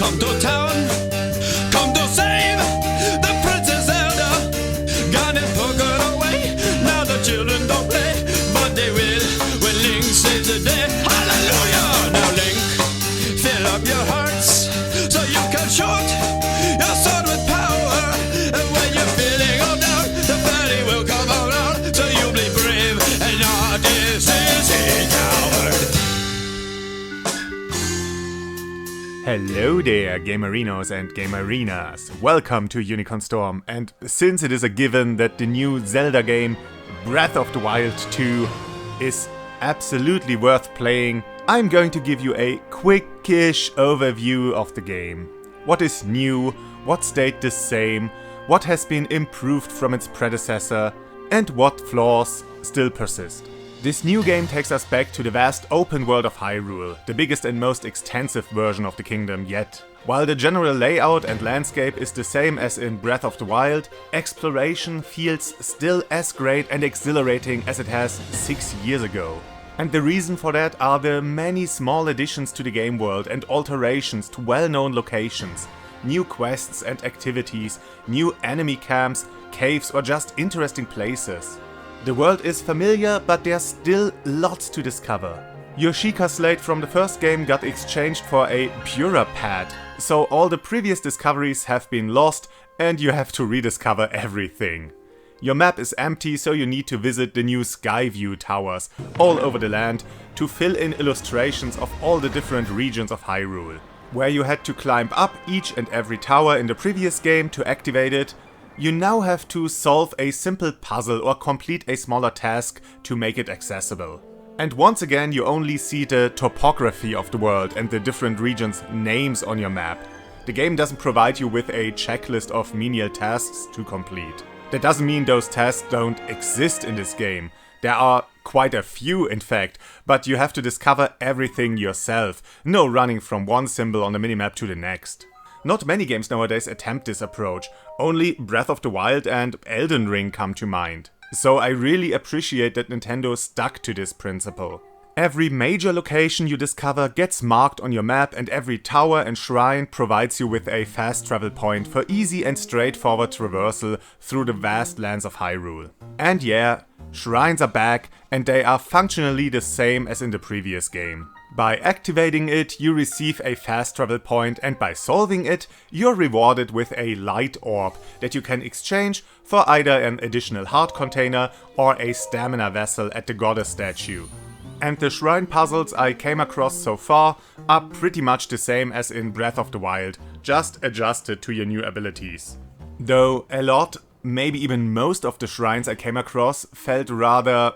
come to town, come to save the Princess Zelda. Gone and took her away, now the children don't play, but they will when Link saves the day. Hallelujah! Now Link, fill up your hearts so you can shoot your sword with power. And when you're feeling all down, the fairy will come around, so you'll be brave and not a sissy coward. Hello there, Gamerinos and Gamerinas. Welcome to UnicornStorm, and since it is a given that the new Zelda game, Breath of the Wild 2, is absolutely worth playing, I'm going to give you a quickish overview of the game. What is new, what stayed the same, what has been improved from its predecessor, and what flaws still persist. This new game takes us back to the vast open world of Hyrule, the biggest and most extensive version of the kingdom yet. While the general layout and landscape is the same as in Breath of the Wild, exploration feels still as great and exhilarating as it has 6 years ago. And the reason for that are the many small additions to the game world and alterations to well-known locations, new quests and activities, new enemy camps, caves or just interesting places. The world is familiar, but there's still lots to discover. Your Sheikah Slate from the first game got exchanged for a Pura pad, so all the previous discoveries have been lost and you have to rediscover everything. Your map is empty, so you need to visit the new Skyview towers all over the land to fill in illustrations of all the different regions of Hyrule. Where you had to climb up each and every tower in the previous game to activate it, you now have to solve a simple puzzle or complete a smaller task to make it accessible. And once again you only see the topography of the world and the different regions' names on your map. The game doesn't provide you with a checklist of menial tasks to complete. That doesn't mean those tasks don't exist in this game. There are quite a few in fact, but you have to discover everything yourself. No running from one symbol on the minimap to the next. Not many games nowadays attempt this approach, only Breath of the Wild and Elden Ring come to mind. So I really appreciate that Nintendo stuck to this principle. Every major location you discover gets marked on your map, and every tower and shrine provides you with a fast travel point for easy and straightforward traversal through the vast lands of Hyrule. And yeah, shrines are back, and they are functionally the same as in the previous game. By activating it, you receive a fast travel point, and by solving it, you're rewarded with a light orb that you can exchange for either an additional heart container or a stamina vessel at the goddess statue. And the shrine puzzles I came across so far are pretty much the same as in Breath of the Wild, just adjusted to your new abilities. Though a lot, maybe even most of the shrines I came across felt rather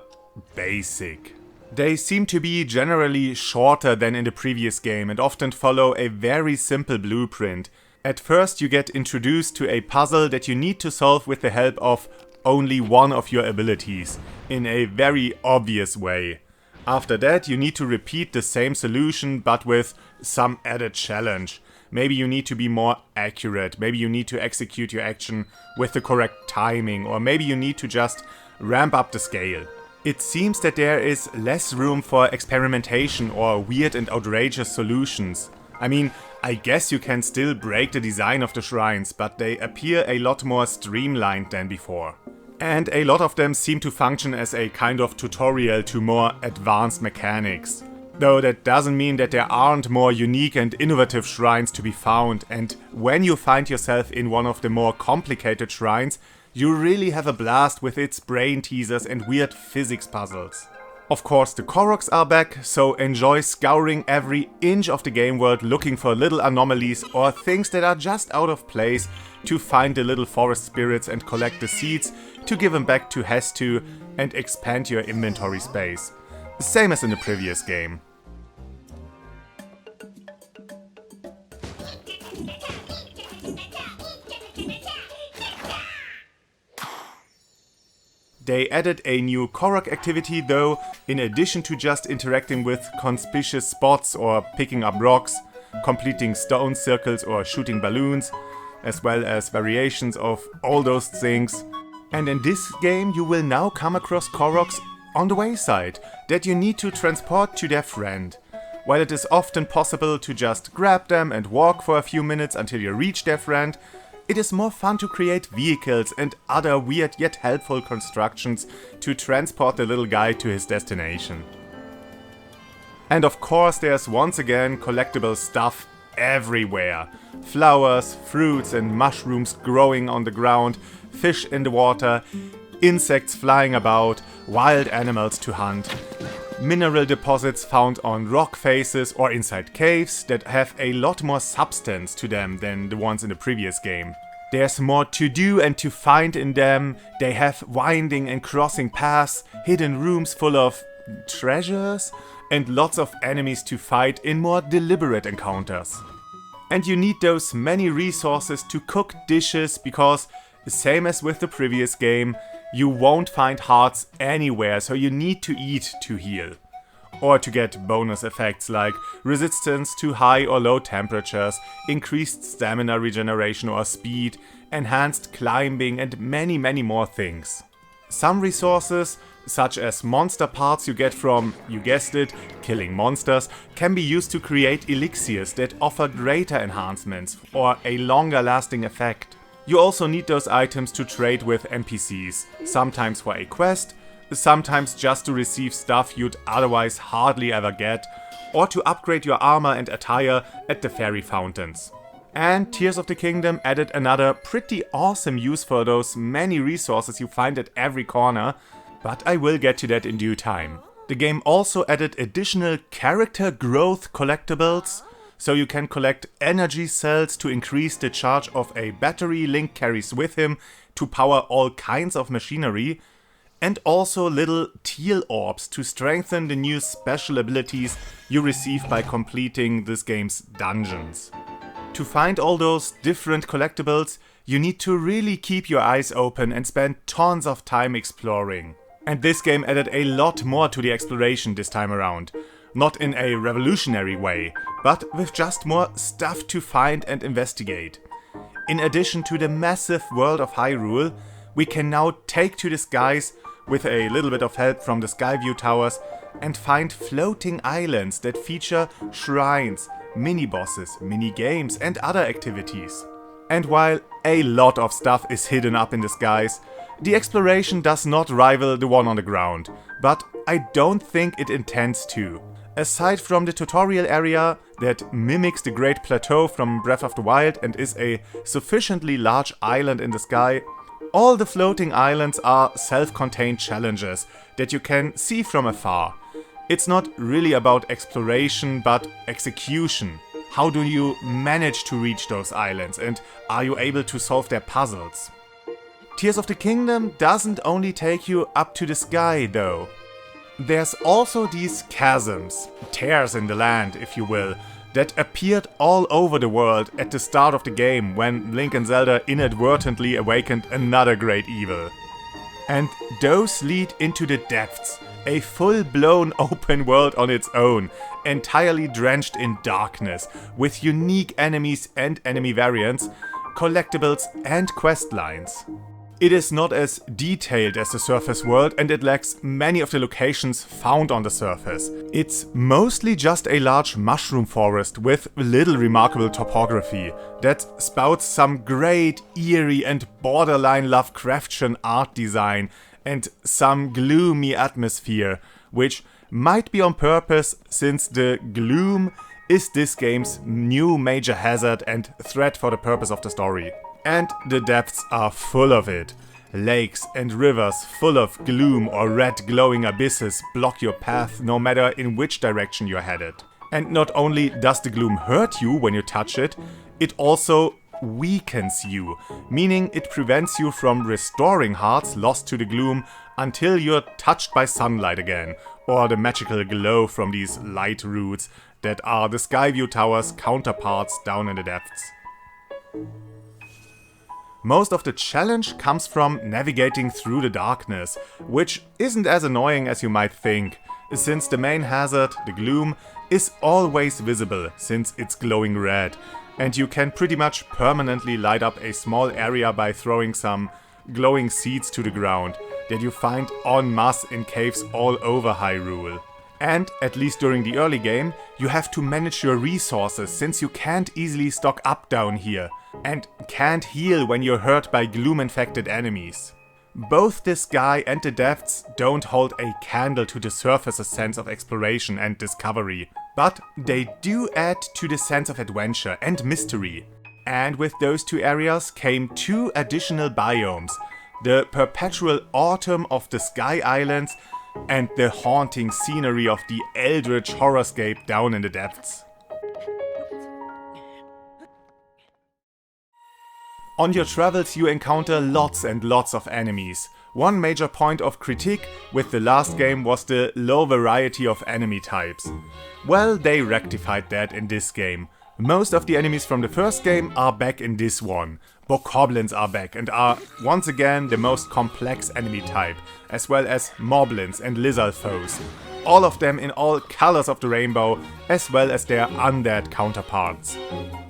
basic. They seem to be generally shorter than in the previous game and often follow a very simple blueprint. At first you get introduced to a puzzle that you need to solve with the help of only one of your abilities, in a very obvious way. After that you need to repeat the same solution but with some added challenge. Maybe you need to be more accurate, maybe you need to execute your action with the correct timing, or maybe you need to just ramp up the scale. It seems that there is less room for experimentation or weird and outrageous solutions. I mean, I guess you can still break the design of the shrines, but they appear a lot more streamlined than before. And a lot of them seem to function as a kind of tutorial to more advanced mechanics. Though that doesn't mean that there aren't more unique and innovative shrines to be found, and when you find yourself in one of the more complicated shrines, you really have a blast with its brain teasers and weird physics puzzles. Of course the Koroks are back, so enjoy scouring every inch of the game world looking for little anomalies or things that are just out of place to find the little forest spirits and collect the seeds to give them back to Hestu and expand your inventory space. Same as in the previous game. They added a new Korok activity though, in addition to just interacting with conspicuous spots or picking up rocks, completing stone circles or shooting balloons, as well as variations of all those things. And in this game you will now come across Koroks on the wayside that you need to transport to their friend. While it is often possible to just grab them and walk for a few minutes until you reach their friend, it is more fun to create vehicles and other weird yet helpful constructions to transport the little guy to his destination. And of course there's once again collectible stuff everywhere. Flowers, fruits and mushrooms growing on the ground, fish in the water, insects flying about, wild animals to hunt, mineral deposits found on rock faces or inside caves that have a lot more substance to them than the ones in the previous game. There's more to do and to find in them. They have winding and crossing paths, hidden rooms full of treasures, and lots of enemies to fight in more deliberate encounters. And you need those many resources to cook dishes because, same as with the previous game, you won't find hearts anywhere, so you need to eat to heal. Or to get bonus effects like resistance to high or low temperatures, increased stamina regeneration or speed, enhanced climbing and many more things. Some resources, such as monster parts you get from, you guessed it, killing monsters, can be used to create elixirs that offer greater enhancements or a longer lasting effect. You also need those items to trade with NPCs, sometimes for a quest, sometimes just to receive stuff you'd otherwise hardly ever get, or to upgrade your armor and attire at the fairy fountains. And Tears of the Kingdom added another pretty awesome use for those many resources you find at every corner, but I will get to that in due time. The game also added additional character growth collectibles, so you can collect energy cells to increase the charge of a battery Link carries with him to power all kinds of machinery, and also little teal orbs to strengthen the new special abilities you receive by completing this game's dungeons. To find all those different collectibles, you need to really keep your eyes open and spend tons of time exploring. And this game added a lot more to the exploration this time around. Not in a revolutionary way, but with just more stuff to find and investigate. In addition to the massive world of Hyrule, we can now take to the skies with a little bit of help from the Skyview towers and find floating islands that feature shrines, mini-bosses, mini-games and other activities. And while a lot of stuff is hidden up in the skies, the exploration does not rival the one on the ground, but I don't think it intends to. Aside from the tutorial area that mimics the Great Plateau from Breath of the Wild and is a sufficiently large island in the sky, all the floating islands are self-contained challenges that you can see from afar. It's not really about exploration, but execution. How do you manage to reach those islands and are you able to solve their puzzles? Tears of the Kingdom doesn't only take you up to the sky though. There's also these chasms, tears in the land if you will, that appeared all over the world at the start of the game when Link and Zelda inadvertently awakened another great evil. And those lead into the depths, a full-blown open world on its own, entirely drenched in darkness, with unique enemies and enemy variants, collectibles and quest lines. It is not as detailed as the surface world and it lacks many of the locations found on the surface. It's mostly just a large mushroom forest with little remarkable topography that spouts some great, eerie and borderline Lovecraftian art design and some gloomy atmosphere, which might be on purpose since the gloom is this game's new major hazard and threat for the purpose of the story. And the depths are full of it. Lakes and rivers full of gloom or red glowing abysses block your path no matter in which direction you're headed. And not only does the gloom hurt you when you touch it, it also weakens you, meaning it prevents you from restoring hearts lost to the gloom until you're touched by sunlight again, or the magical glow from these light roots that are the Skyview Tower's counterparts down in the depths. Most of the challenge comes from navigating through the darkness, which isn't as annoying as you might think, since the main hazard, the gloom, is always visible since it's glowing red, and you can pretty much permanently light up a small area by throwing some glowing seeds to the ground that you find en masse in caves all over Hyrule. And, at least during the early game, you have to manage your resources since you can't easily stock up down here and can't heal when you're hurt by gloom-infected enemies. Both the sky and the depths don't hold a candle to the surface's sense of exploration and discovery, but they do add to the sense of adventure and mystery. And with those two areas came two additional biomes, the perpetual autumn of the Sky Islands and the haunting scenery of the eldritch horrorscape down in the depths. On your travels you encounter lots and lots of enemies. One major point of critique with the last game was the low variety of enemy types. Well, they rectified that in this game. Most of the enemies from the first game are back in this one. Bokoblins are back and are once again the most complex enemy type, as well as moblins and lizard foes. All of them in all colors of the rainbow, as well as their undead counterparts.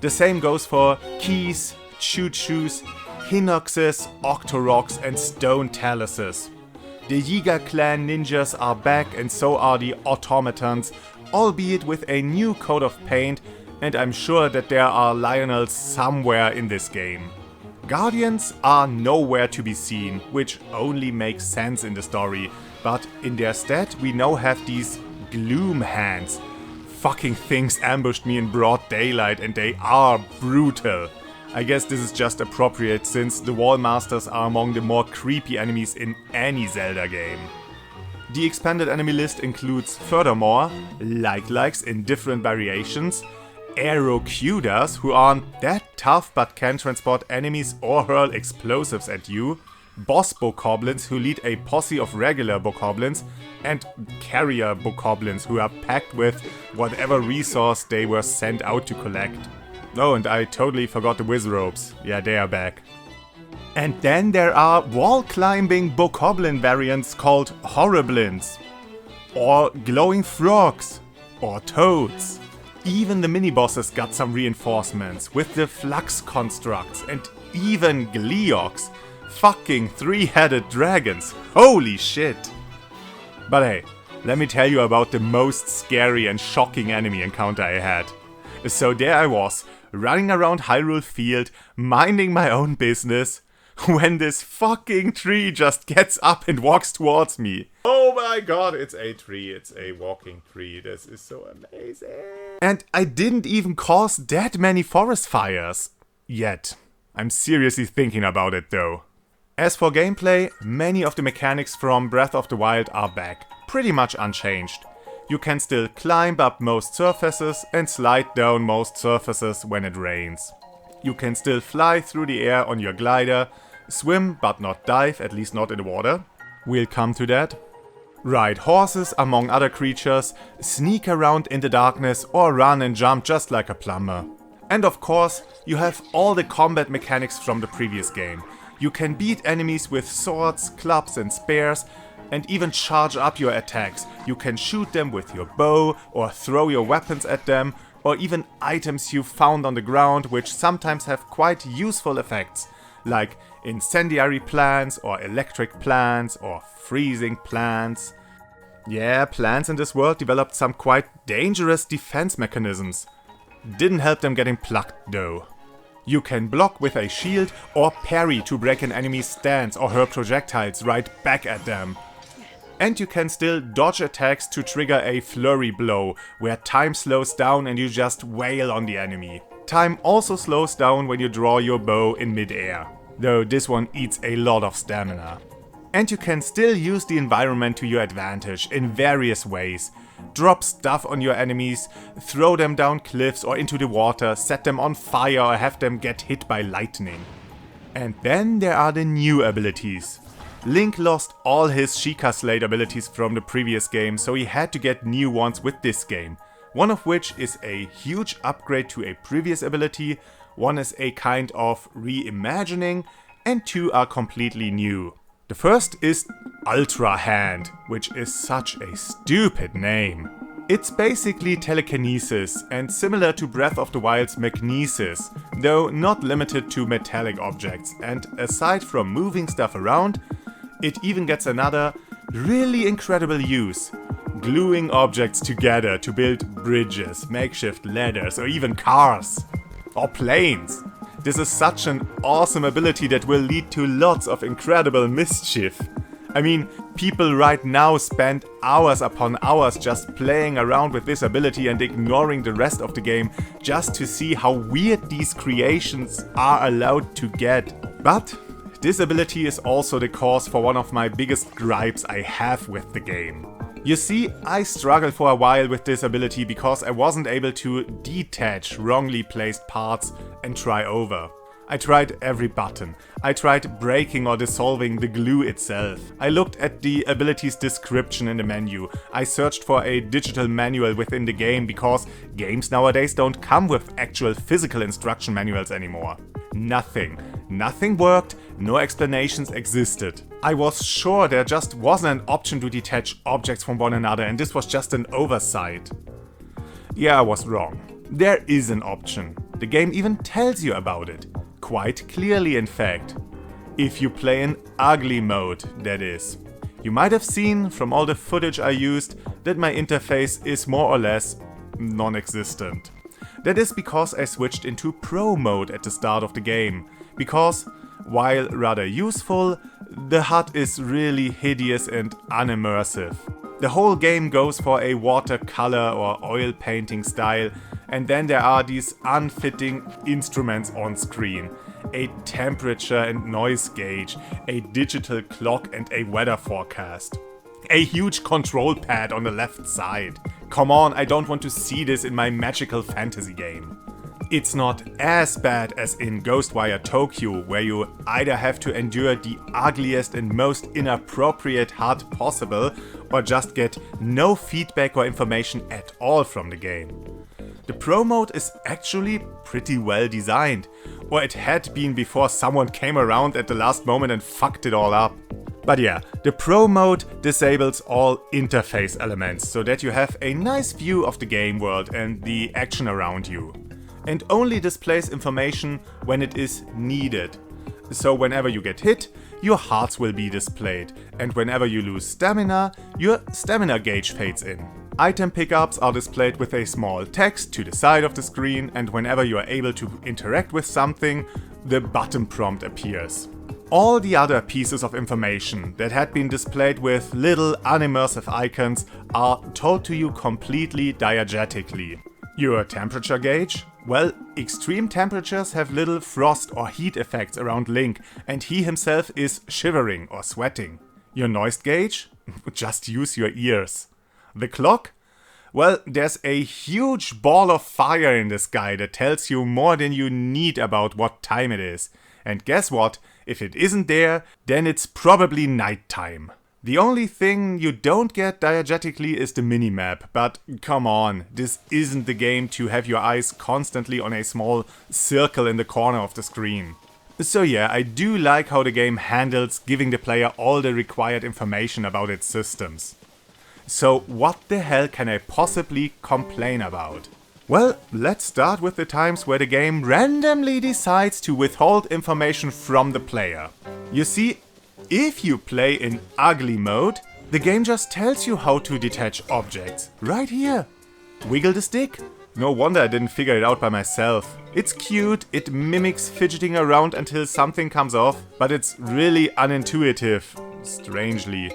The same goes for keys, choo-choos, hinoxes, octoroks and stone taluses. The Yiga clan ninjas are back and so are the automatons, albeit with a new coat of paint, and I'm sure that there are Lionels somewhere in this game. Guardians are nowhere to be seen, which only makes sense in the story, but in their stead we now have these gloom hands. Fucking things ambushed me in broad daylight and they are brutal. I guess this is just appropriate since the Wall Masters are among the more creepy enemies in any Zelda game. The expanded enemy list includes furthermore likes in different variations, Aerocudas, who aren't that tough but can transport enemies or hurl explosives at you, boss bokoblins who lead a posse of regular bokoblins, and carrier bokoblins who are packed with whatever resource they were sent out to collect. Oh, and I totally forgot the Wizrobes. Yeah, they are back. And then there are wall-climbing bokoblin variants called Horriblins, or glowing frogs, or toads. Even the mini-bosses got some reinforcements with the flux constructs and even Gleeoks. Fucking three-headed dragons. Holy shit. But hey, let me tell you about the most scary and shocking enemy encounter I had. So there I was, running around Hyrule Field, minding my own business, when this fucking tree just gets up and walks towards me. Oh my god, it's a tree, it's a walking tree, this is so amazing. And I didn't even cause that many forest fires. Yet. I'm seriously thinking about it though. As for gameplay, many of the mechanics from Breath of the Wild are back, pretty much unchanged. You can still climb up most surfaces and slide down most surfaces when it rains. You can still fly through the air on your glider, swim but not dive, at least not in the water. We'll come to that. Ride horses among other creatures, sneak around in the darkness or run and jump just like a plumber. And of course, you have all the combat mechanics from the previous game. You can beat enemies with swords, clubs and spears, and even charge up your attacks. You can shoot them with your bow or throw your weapons at them, or even items you found on the ground which sometimes have quite useful effects, like incendiary plants or electric plants or freezing plants. Yeah, plants in this world developed some quite dangerous defense mechanisms. Didn't help them getting plucked though. You can block with a shield or parry to break an enemy's stance or hurl projectiles right back at them. And you can still dodge attacks to trigger a flurry blow, where time slows down and you just wail on the enemy. Time also slows down when you draw your bow in mid-air, though this one eats a lot of stamina. And you can still use the environment to your advantage in various ways. Drop stuff on your enemies, throw them down cliffs or into the water, set them on fire or have them get hit by lightning. And then there are the new abilities. Link lost all his Sheikah Slate abilities from the previous game, so he had to get new ones with this game. One of which is a huge upgrade to a previous ability, one is a kind of reimagining, and two are completely new. The first is Ultra Hand, which is such a stupid name. It's basically telekinesis and similar to Breath of the Wild's Magnesis, though not limited to metallic objects, and aside from moving stuff around, it even gets another really incredible use. gluing objects together to build bridges, makeshift ladders, or even cars. Or planes. This is such an awesome ability that will lead to lots of incredible mischief. I mean, people right now spend hours upon hours just playing around with this ability and ignoring the rest of the game just to see how weird these creations are allowed to get. But this ability is also the cause for one of my biggest gripes I have with the game. You see, I struggled for a while with this ability because I wasn't able to detach wrongly placed parts and try over. I tried every button. I tried breaking or dissolving the glue itself. I looked at the ability's description in the menu. I searched for a digital manual within the game because games nowadays don't come with actual physical instruction manuals anymore. Nothing. Nothing worked, no explanations existed. I was sure there just wasn't an option to detach objects from one another and this was just an oversight. Yeah, I was wrong. There is an option. The game even tells you about it. Quite clearly, in fact. If you play in ugly mode, that is. You might have seen from all the footage I used that my interface is more or less non-existent. That is because I switched into Pro mode at the start of the game. Because, while rather useful, the HUD is really hideous and unimmersive. The whole game goes for a watercolor or oil painting style, and then there are these unfitting instruments on screen. A temperature and noise gauge, a digital clock and a weather forecast. A huge control pad on the left side. Come on, I don't want to see this in my magical fantasy game. It's not as bad as in Ghostwire Tokyo, where you either have to endure the ugliest and most inappropriate HUD possible, or just get no feedback or information at all from the game. The Pro mode is actually pretty well designed, or it had been before someone came around at the last moment and fucked it all up. But yeah, the Pro mode disables all interface elements so that you have a nice view of the game world and the action around you. And only displays information when it is needed. So whenever you get hit, your hearts will be displayed, and whenever you lose stamina, your stamina gauge fades in. Item pickups are displayed with a small text to the side of the screen, and whenever you are able to interact with something, the button prompt appears. All the other pieces of information that had been displayed with little unimmersive icons are told to you completely diegetically. Your temperature gauge? Well, extreme temperatures have little frost or heat effects around Link, and he himself is shivering or sweating. Your noise gauge? Just use your ears. The clock? Well, there's a huge ball of fire in the sky that tells you more than you need about what time it is. And guess what? If it isn't there, then it's probably nighttime. The only thing you don't get diegetically is the minimap, but come on, this isn't the game to have your eyes constantly on a small circle in the corner of the screen. So yeah, I do like how the game handles giving the player all the required information about its systems. So what the hell can I possibly complain about? Well, let's start with the times where the game randomly decides to withhold information from the player. You see, if you play in ugly mode, the game just tells you how to detach objects, right here. Wiggle the stick. No wonder I didn't figure it out by myself. It's cute, it mimics fidgeting around until something comes off, but it's really unintuitive, strangely.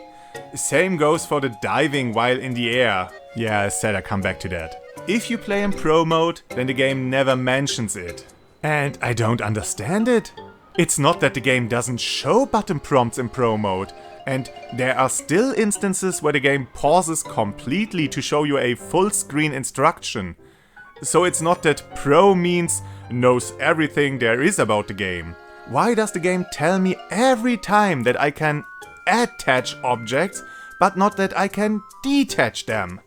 Same goes for the diving while in the air. Yeah, I said I'd come back to that. If you play in Pro mode, then the game never mentions it. And I don't understand it. It's not that the game doesn't show button prompts in Pro mode, and there are still instances where the game pauses completely to show you a full screen instruction. So it's not that Pro means knows everything there is about the game. Why does the game tell me every time that I can attach objects, but not that I can detach them?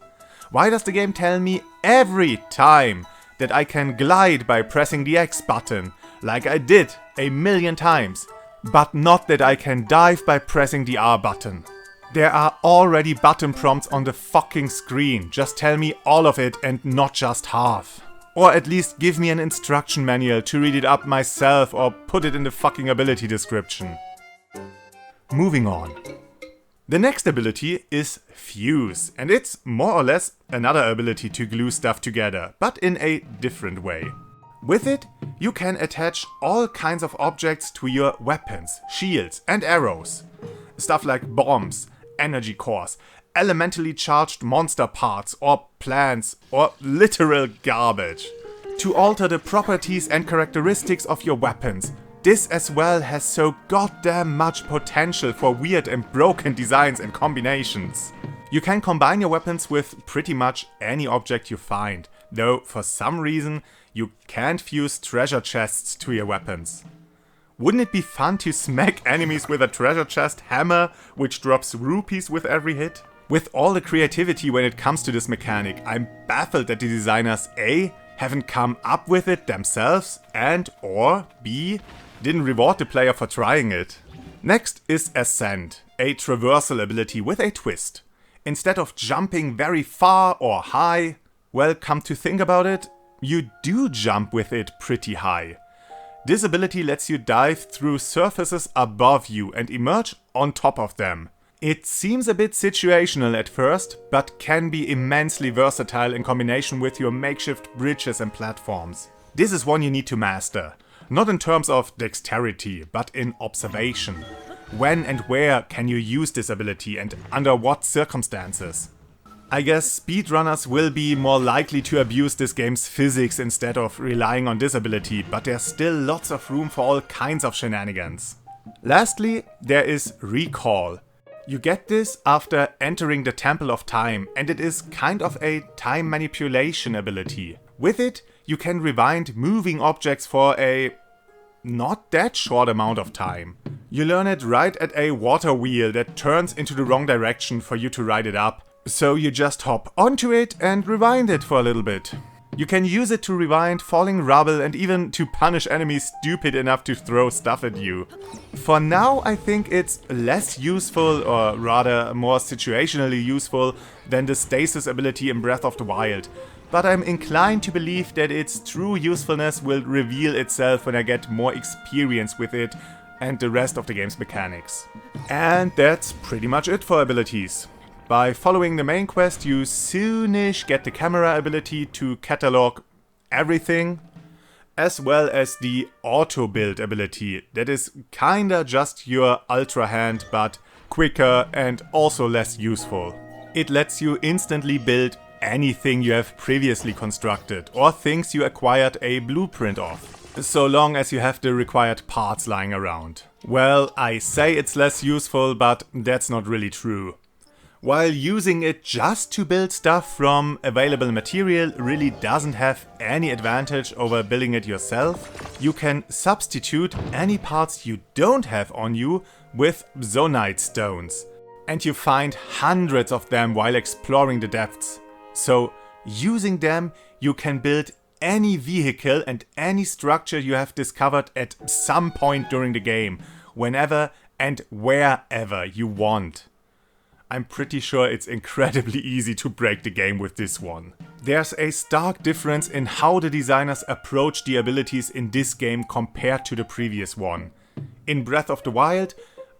Why does the game tell me every time that I can glide by pressing the X button, like I did a million times, but not that I can dive by pressing the R button? There are already button prompts on the fucking screen, just tell me all of it and not just half. Or at least give me an instruction manual to read it up myself or put it in the fucking ability description. Moving on. The next ability is Fuse, and it's more or less another ability to glue stuff together, but in a different way. With it, you can attach all kinds of objects to your weapons, shields and arrows. Stuff like bombs, energy cores, elementally charged monster parts or plants or literal garbage. To alter the properties and characteristics of your weapons. This as well has so goddamn much potential for weird and broken designs and combinations. You can combine your weapons with pretty much any object you find, though for some reason you can't fuse treasure chests to your weapons. Wouldn't it be fun to smack enemies with a treasure chest hammer, which drops rupees with every hit? With all the creativity when it comes to this mechanic, I'm baffled that the designers A, haven't come up with it themselves, and or B, didn't reward the player for trying it. Next is Ascend, a traversal ability with a twist. Instead of jumping very far or high, well, come to think about it, you do jump with it pretty high. This ability lets you dive through surfaces above you and emerge on top of them. It seems a bit situational at first, but can be immensely versatile in combination with your makeshift bridges and platforms. This is one you need to master. Not in terms of dexterity, but in observation. When and where can you use this ability and under what circumstances? I guess speedrunners will be more likely to abuse this game's physics instead of relying on this ability, but there's still lots of room for all kinds of shenanigans. Lastly, there is Recall. You get this after entering the Temple of Time, and it is kind of a time manipulation ability. With it, you can rewind moving objects for a not that short amount of time. You learn it right at a water wheel that turns into the wrong direction for you to ride it up. So you just hop onto it and rewind it for a little bit. You can use it to rewind falling rubble and even to punish enemies stupid enough to throw stuff at you. For now, I think it's less useful, or rather more situationally useful, than the stasis ability in Breath of the Wild. But I'm inclined to believe that its true usefulness will reveal itself when I get more experience with it and the rest of the game's mechanics. And that's pretty much it for abilities. By following the main quest, you soonish get the camera ability to catalog everything, as well as the auto build ability that is kinda just your ultra hand, but quicker and also less useful. It lets you instantly build anything you have previously constructed or things you acquired a blueprint of, so long as you have the required parts lying around. Well, I say it's less useful, but that's not really true. While using it just to build stuff from available material really doesn't have any advantage over building it yourself, you can substitute any parts you don't have on you with Zonite stones. And you find hundreds of them while exploring the depths. So using them, you can build any vehicle and any structure you have discovered at some point during the game, whenever and wherever you want. I'm pretty sure it's incredibly easy to break the game with this one. There's a stark difference in how the designers approach the abilities in this game compared to the previous one. In Breath of the Wild,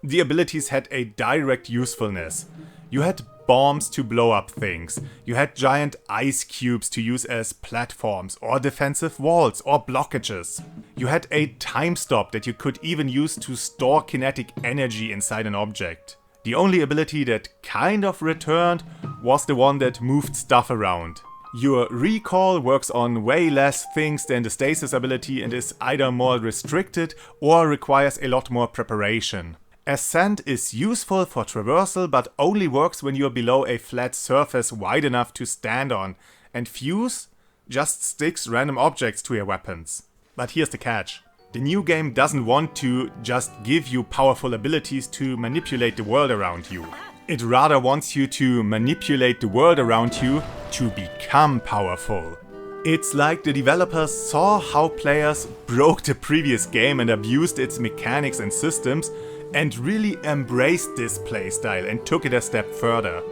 the abilities had a direct usefulness. You had bombs to blow up things, you had giant ice cubes to use as platforms or defensive walls or blockages. You had a time stop that you could even use to store kinetic energy inside an object. The only ability that kind of returned was the one that moved stuff around. Your recall works on way less things than the stasis ability and is either more restricted or requires a lot more preparation. Ascent is useful for traversal, but only works when you're below a flat surface wide enough to stand on, and Fuse just sticks random objects to your weapons. But here's the catch. The new game doesn't want to just give you powerful abilities to manipulate the world around you. It rather wants you to manipulate the world around you to become powerful. It's like the developers saw how players broke the previous game and abused its mechanics and systems, and really embraced this playstyle and took it a step further.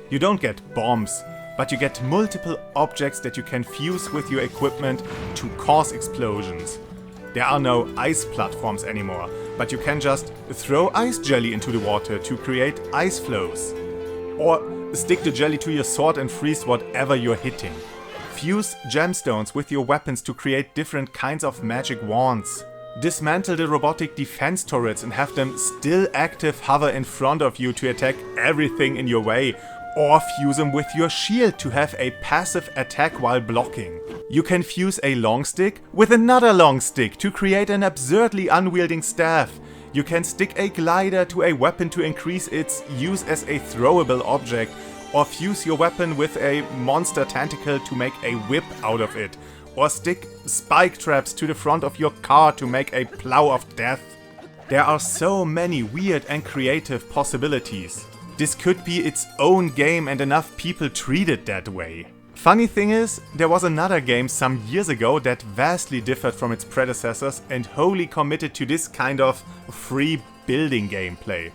You don't get bombs, but you get multiple objects that you can fuse with your equipment to cause explosions. There are no ice platforms anymore, but you can just throw ice jelly into the water to create ice flows. Or stick the jelly to your sword and freeze whatever you're hitting. Fuse gemstones with your weapons to create different kinds of magic wands. Dismantle the robotic defense turrets and have them still active hover in front of you to attack everything in your way. Or fuse them with your shield to have a passive attack while blocking. You can fuse a long stick with another long stick to create an absurdly unwielding staff. You can stick a glider to a weapon to increase its use as a throwable object, or fuse your weapon with a monster tentacle to make a whip out of it, or stick spike traps to the front of your car to make a plow of death. There are so many weird and creative possibilities. This could be its own game and enough people treat it that way. Funny thing is, there was another game some years ago that vastly differed from its predecessors and wholly committed to this kind of free building gameplay.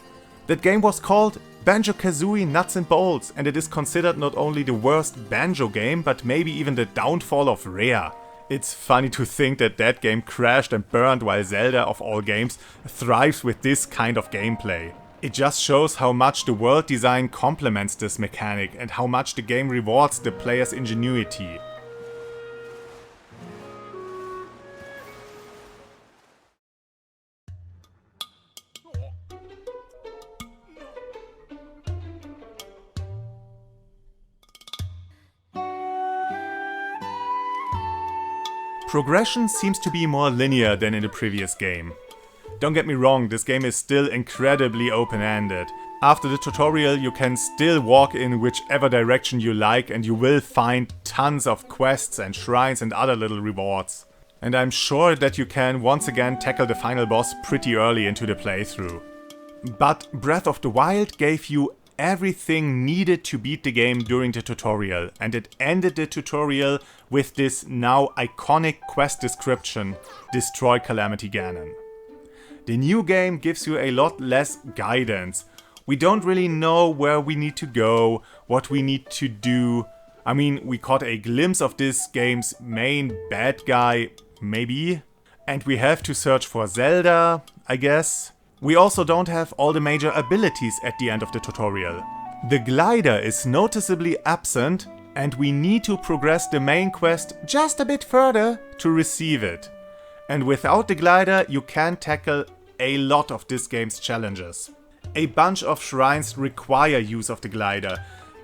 That game was called Banjo-Kazooie Nuts and Bolts, and it is considered not only the worst Banjo game, but maybe even the downfall of Rare. It's funny to think that that game crashed and burned while Zelda, of all games, thrives with this kind of gameplay. It just shows how much the world design complements this mechanic and how much the game rewards the player's ingenuity. Progression seems to be more linear than in the previous game. Don't get me wrong, this game is still incredibly open-ended. After the tutorial you can still walk in whichever direction you like and you will find tons of quests and shrines and other little rewards. And I'm sure that you can once again tackle the final boss pretty early into the playthrough. But Breath of the Wild gave you everything needed to beat the game during the tutorial, and it ended the tutorial with this now iconic quest description: Destroy Calamity Ganon. The new game gives you a lot less guidance. We don't really know where we need to go, what we need to do. I mean, we caught a glimpse of this game's main bad guy, maybe. And we have to search for Zelda, I guess. We also don't have all the major abilities at the end of the tutorial. The glider is noticeably absent, and we need to progress the main quest just a bit further to receive it. And without the glider, you can tackle a lot of this game's challenges. A bunch of shrines require use of the glider,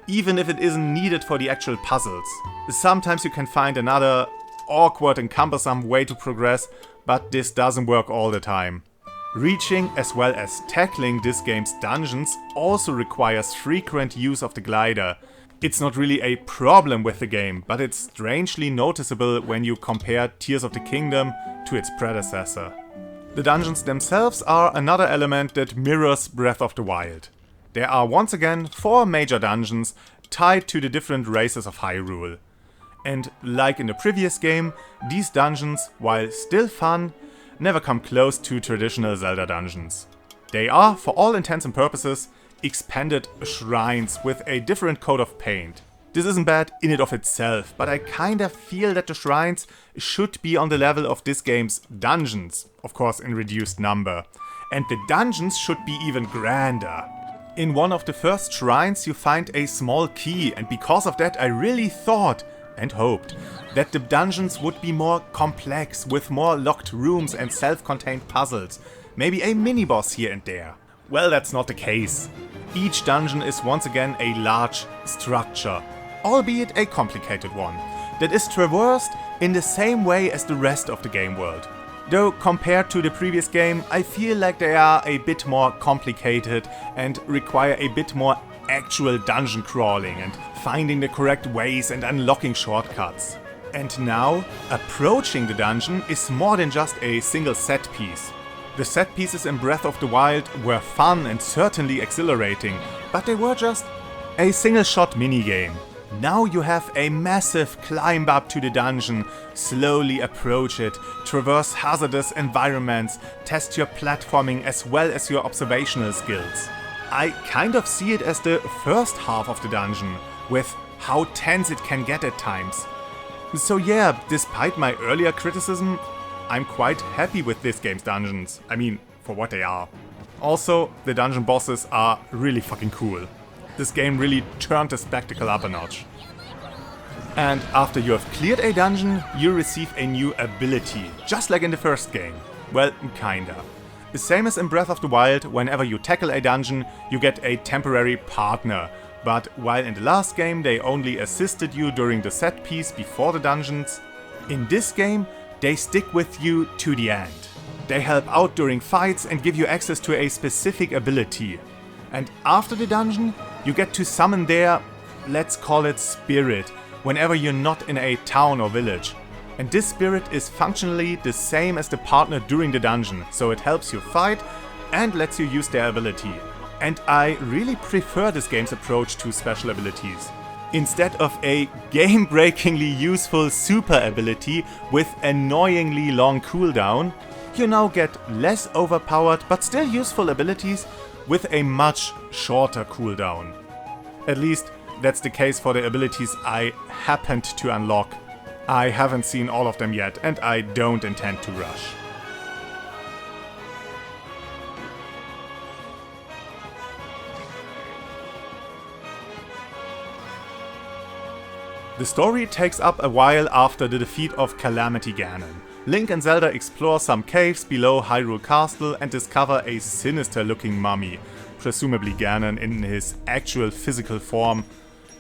even if it isn't needed for the actual puzzles. Sometimes you can find another awkward and cumbersome way to progress, but this doesn't work all the time. Reaching as well as tackling this game's dungeons also requires frequent use of the glider. It's not really a problem with the game, but it's strangely noticeable when you compare Tears of the Kingdom to its predecessor. The dungeons themselves are another element that mirrors Breath of the Wild. There are once again 4 major dungeons tied to the different races of Hyrule. And like in the previous game, these dungeons, while still fun, never come close to traditional Zelda dungeons. They are, for all intents and purposes, expanded shrines with a different coat of paint. This isn't bad in and of itself, but I kinda feel that the shrines should be on the level of this game's dungeons, of course in reduced number. And the dungeons should be even grander. In one of the first shrines you find a small key, and because of that I really thought and hoped that the dungeons would be more complex, with more locked rooms and self-contained puzzles, maybe a mini-boss here and there. Well, that's not the case. Each dungeon is once again a large structure, albeit a complicated one, that is traversed in the same way as the rest of the game world. Though compared to the previous game, I feel like they are a bit more complicated and require a bit more actual dungeon crawling and finding the correct ways and unlocking shortcuts. And now, approaching the dungeon is more than just a single set piece. The set pieces in Breath of the Wild were fun and certainly exhilarating, but they were just a single shot minigame. Now you have a massive climb up to the dungeon, slowly approach it, traverse hazardous environments, test your platforming as well as your observational skills. I kind of see it as the first half of the dungeon, with how tense it can get at times. So yeah, despite my earlier criticism, I'm quite happy with this game's dungeons. I mean, for what they are. Also, the dungeon bosses are really fucking cool. This game really turned the spectacle up a notch. And after you have cleared a dungeon, you receive a new ability, just like in the first game. Well, kinda. The same as in Breath of the Wild, whenever you tackle a dungeon, you get a temporary partner. But while in the last game they only assisted you during the set piece before the dungeons, in this game they stick with you to the end. They help out during fights and give you access to a specific ability. And after the dungeon, you get to summon their, let's call it spirit, whenever you're not in a town or village. And this spirit is functionally the same as the partner during the dungeon, so it helps you fight and lets you use their ability. And I really prefer this game's approach to special abilities. Instead of a game-breakingly useful super ability with annoyingly long cooldown, you now get less overpowered but still useful abilities with a much shorter cooldown. At least that's the case for the abilities I happened to unlock. I haven't seen all of them yet and I don't intend to rush. The story takes up a while after the defeat of Calamity Ganon. Link and Zelda explore some caves below Hyrule Castle and discover a sinister looking mummy, presumably Ganon in his actual physical form,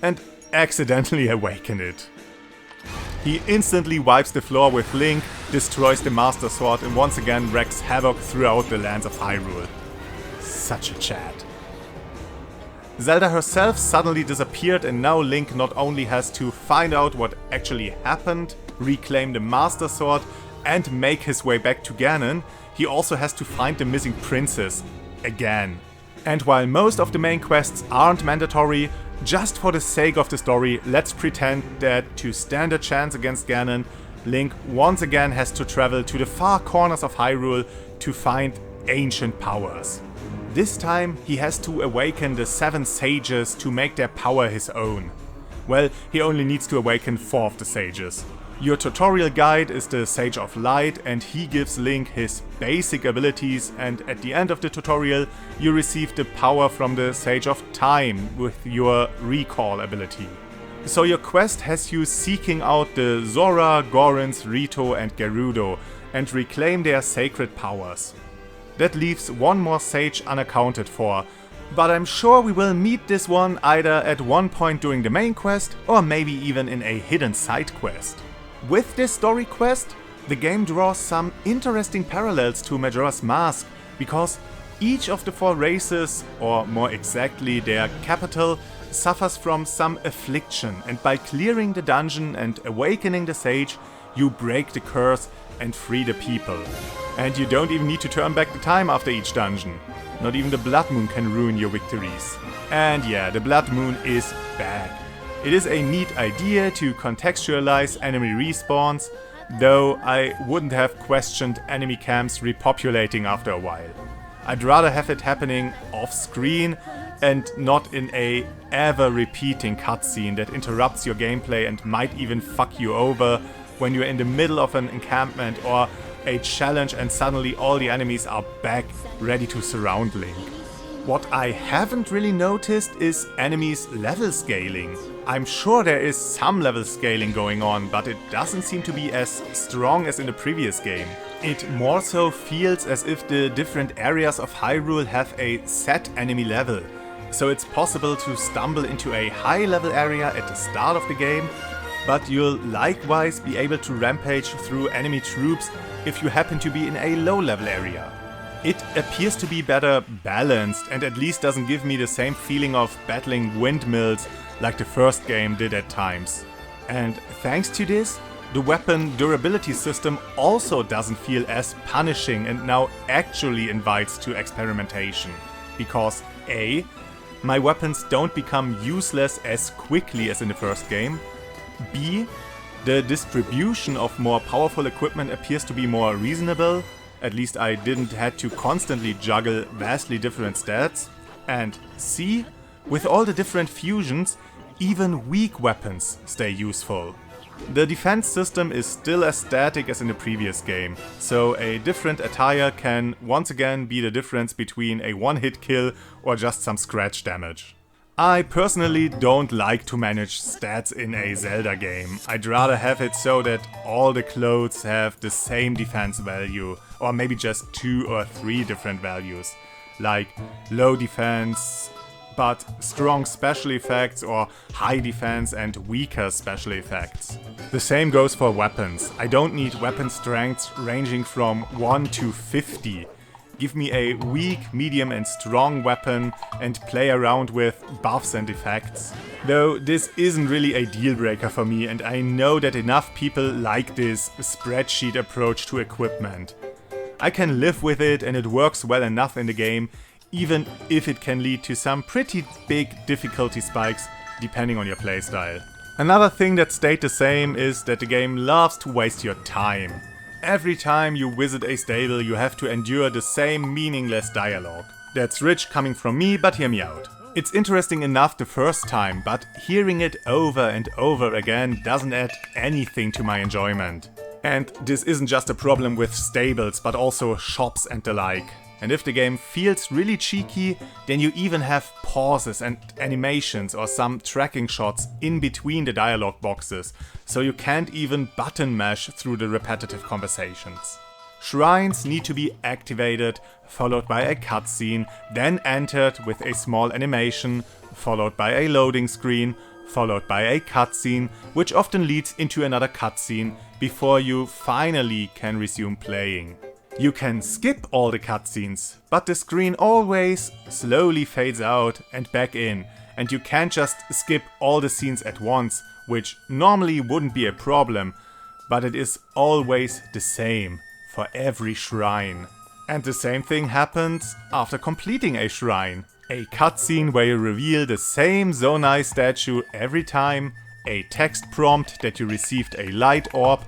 and accidentally awaken it. He instantly wipes the floor with Link, destroys the Master Sword and once again wreaks havoc throughout the lands of Hyrule. Such a Chad. Zelda herself suddenly disappeared and now Link not only has to find out what actually happened, reclaim the Master Sword and make his way back to Ganon, he also has to find the missing princess, again. And while most of the main quests aren't mandatory, just for the sake of the story, let's pretend that to stand a chance against Ganon, Link once again has to travel to the far corners of Hyrule to find ancient powers. This time he has to awaken the 7 sages to make their power his own. Well, he only needs to awaken 4 of the sages. Your tutorial guide is the Sage of Light and he gives Link his basic abilities, and at the end of the tutorial you receive the power from the Sage of Time with your recall ability. So your quest has you seeking out the Zora, Gorons, Rito and Gerudo and reclaim their sacred powers. That leaves one more sage unaccounted for, but I'm sure we will meet this one either at one point during the main quest or maybe even in a hidden side quest. With this story quest, the game draws some interesting parallels to Majora's Mask, because each of the 4 races, or more exactly their capital, suffers from some affliction, and by clearing the dungeon and awakening the sage, you break the curse and free the people. And you don't even need to turn back the time after each dungeon. Not even the Blood Moon can ruin your victories. And yeah, the Blood Moon is back. It is a neat idea to contextualize enemy respawns, though I wouldn't have questioned enemy camps repopulating after a while. I'd rather have it happening off screen and not in a ever-repeating cutscene that interrupts your gameplay and might even fuck you over when you're in the middle of an encampment or a challenge and suddenly all the enemies are back, ready to surround Link. What I haven't really noticed is enemies level scaling. I'm sure there is some level scaling going on, but it doesn't seem to be as strong as in the previous game. It more so feels as if the different areas of Hyrule have a set enemy level. So it's possible to stumble into a high level area at the start of the game, but you'll likewise be able to rampage through enemy troops if you happen to be in a low level area. It appears to be better balanced and at least doesn't give me the same feeling of battling windmills like the first game did at times. And thanks to this, the weapon durability system also doesn't feel as punishing and now actually invites to experimentation. Because A, my weapons don't become useless as quickly as in the first game. B, the distribution of more powerful equipment appears to be more reasonable. At least I didn't have to constantly juggle vastly different stats. And C, with all the different fusions, even weak weapons stay useful. The defense system is still as static as in the previous game, so a different attire can once again be the difference between a one-hit kill or just some scratch damage. I personally don't like to manage stats in a Zelda game. I'd rather have it so that all the clothes have the same defense value, or maybe just 2 or 3 different values, like low defense but strong special effects or high defense and weaker special effects. The same goes for weapons. I don't need weapon strengths ranging from 1 to 50. Give me a weak, medium and strong weapon and play around with buffs and effects. Though this isn't really a deal breaker for me, and I know that enough people like this spreadsheet approach to equipment. I can live with it and it works well enough in the game, even if it can lead to some pretty big difficulty spikes depending on your playstyle. Another thing that stayed the same is that the game loves to waste your time. Every time you visit a stable you have to endure the same meaningless dialogue. That's rich coming from me, but hear me out. It's interesting enough the first time, but hearing it over and over again doesn't add anything to my enjoyment. And this isn't just a problem with stables, but also shops and the like. And if the game feels really cheeky, then you even have pauses and animations or some tracking shots in between the dialogue boxes, so you can't even button mash through the repetitive conversations. Shrines need to be activated, followed by a cutscene, then entered with a small animation, followed by a loading screen, followed by a cutscene, which often leads into another cutscene before you finally can resume playing. You can skip all the cutscenes, but the screen always slowly fades out and back in, and you can't just skip all the scenes at once, which normally wouldn't be a problem, but it is always the same for every shrine. And the same thing happens after completing a shrine. A cutscene where you reveal the same Zonai statue every time, a text prompt that you received a light orb,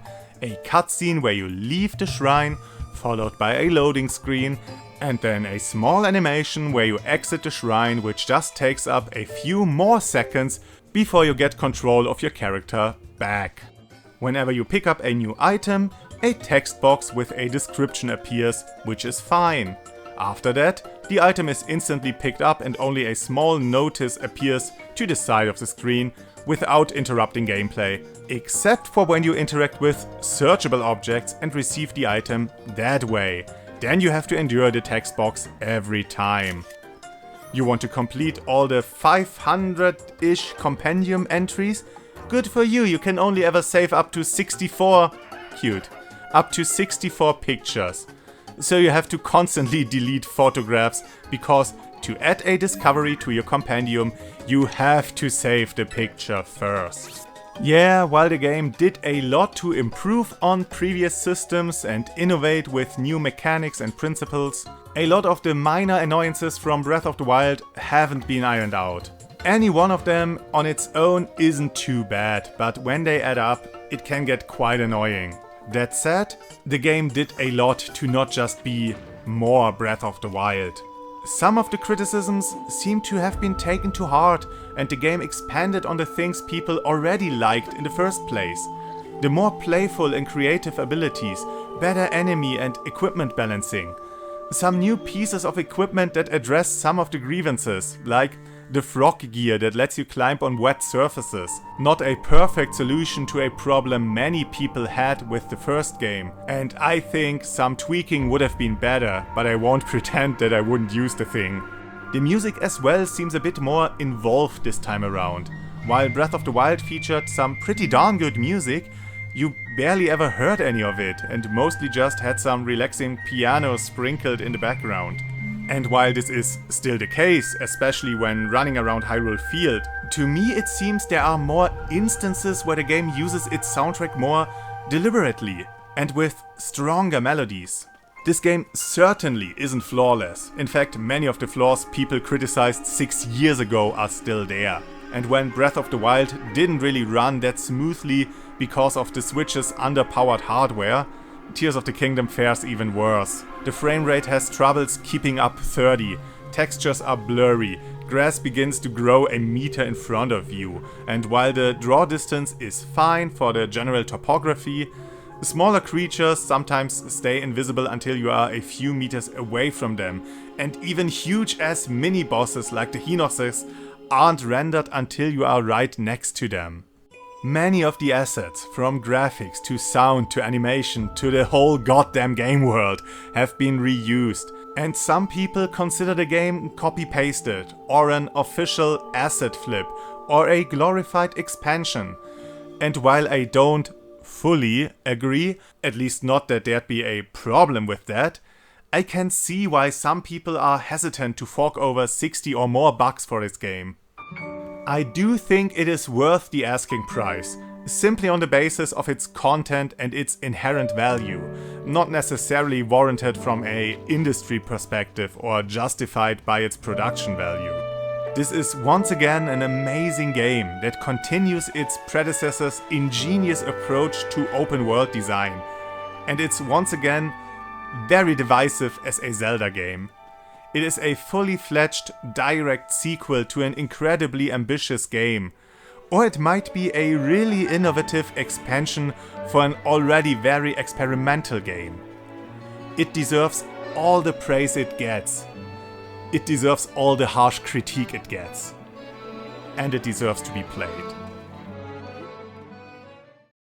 a cutscene where you leave the shrine, followed by a loading screen, and then a small animation where you exit the shrine, which just takes up a few more seconds before you get control of your character back. Whenever you pick up a new item, a text box with a description appears, which is fine. After that, the item is instantly picked up and only a small notice appears to the side of the screen without interrupting gameplay, except for when you interact with searchable objects and receive the item that way. Then you have to endure the text box every time. You want to complete all the 500-ish compendium entries? Good for you, you can only ever save up to 64... cute. Up to 64 pictures. So you have to constantly delete photographs, because to add a discovery to your compendium, you have to save the picture first. Yeah, while the game did a lot to improve on previous systems and innovate with new mechanics and principles, a lot of the minor annoyances from Breath of the Wild haven't been ironed out. Any one of them on its own isn't too bad, but when they add up, it can get quite annoying. That said, the game did a lot to not just be more Breath of the Wild. Some of the criticisms seem to have been taken to heart, and the game expanded on the things people already liked in the first place. The more playful and creative abilities, better enemy and equipment balancing. Some new pieces of equipment that address some of the grievances, like the frog gear that lets you climb on wet surfaces. Not a perfect solution to a problem many people had with the first game, and I think some tweaking would have been better, but I won't pretend that I wouldn't use the thing. The music as well seems a bit more involved this time around. While Breath of the Wild featured some pretty darn good music, you barely ever heard any of it, and mostly just had some relaxing piano sprinkled in the background. And while this is still the case, especially when running around Hyrule Field, to me it seems there are more instances where the game uses its soundtrack more deliberately and with stronger melodies. This game certainly isn't flawless. In fact, many of the flaws people criticized 6 years ago are still there. And when Breath of the Wild didn't really run that smoothly because of the Switch's underpowered hardware, Tears of the Kingdom fares even worse. The frame rate has troubles keeping up 30, textures are blurry, grass begins to grow a meter in front of you, and while the draw distance is fine for the general topography, smaller creatures sometimes stay invisible until you are a few meters away from them, and even huge-ass mini-bosses like the Hinoxes aren't rendered until you are right next to them. Many of the assets, from graphics to sound to animation to the whole goddamn game world, have been reused, and some people consider the game copy-pasted, or an official asset flip, or a glorified expansion. And while I don't fully agree, at least not that there'd be a problem with that, I can see why some people are hesitant to fork over 60 or more bucks for this game. I do think it is worth the asking price, simply on the basis of its content and its inherent value, not necessarily warranted from an industry perspective or justified by its production value. This is once again an amazing game that continues its predecessor's ingenious approach to open world design, and it's once again very divisive as a Zelda game. It is a fully fledged direct sequel to an incredibly ambitious game, or it might be a really innovative expansion for an already very experimental game. It deserves all the praise it gets. It deserves all the harsh critique it gets. And it deserves to be played.